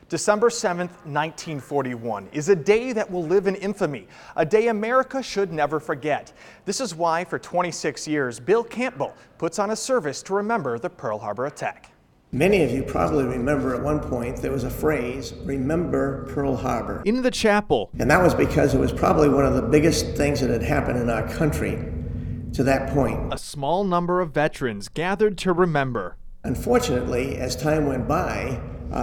December 7th, 1941 is a day that will live in infamy, a day America should never forget. This is why for 26 years, Bill Campbell puts on a service to remember the Pearl Harbor attack. Many of you probably remember at one point there was a phrase, remember Pearl Harbor. In the chapel. And that was because it was probably one of the biggest things that had happened in our country to that point. A small number of veterans gathered to remember. Unfortunately, as time went by,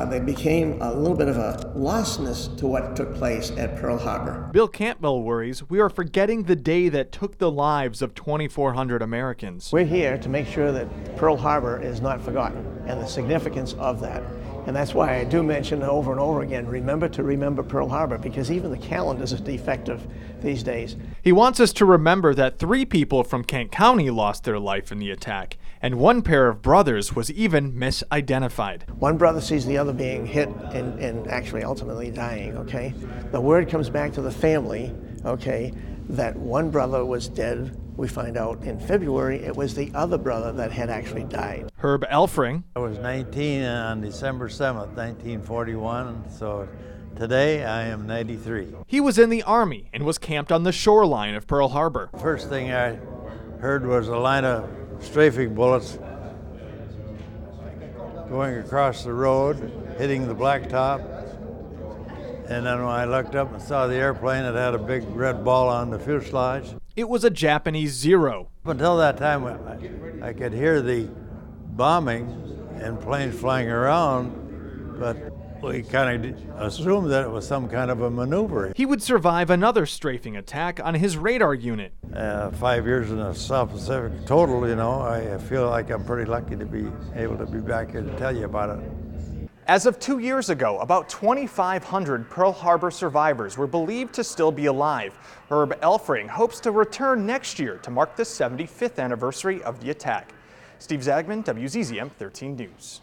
there became a little bit of a lostness to what took place at Pearl Harbor. Bill Campbell worries we are forgetting the day that took the lives of 2,400 Americans. We're here to make sure that Pearl Harbor is not forgotten and the significance of that. And that's why I do mention over and over again, remember to remember Pearl Harbor, because even the calendars are defective these days. He wants us to remember that 3 people from Kent County lost their life in the attack, and 1 pair of brothers was even misidentified. One brother sees the other being hit and actually ultimately dying, okay? The word comes back to the family, okay, that one brother was dead. We find out in February it was the other brother that had actually died. Herb Elfring. I was 19 on December 7th, 1941, so today I am 93. He was in the Army and was camped on the shoreline of Pearl Harbor. First thing I heard was a line of strafing bullets going across the road, hitting the blacktop. And then when I looked up and saw the airplane, it had a big red ball on the fuselage. It was a Japanese Zero. Up until that time, I could hear the bombing and planes flying around, but we kind of assumed that it was some kind of a maneuver. He would survive another strafing attack on his radar unit. 5 years in the South Pacific total, you know, I feel like I'm pretty lucky to be able to be back here to tell you about it. As of 2 years ago, about 2,500 Pearl Harbor survivors were believed to still be alive. Herb Elfring hopes to return next year to mark the 75th anniversary of the attack. Steve Zagman, WZZM 13 News.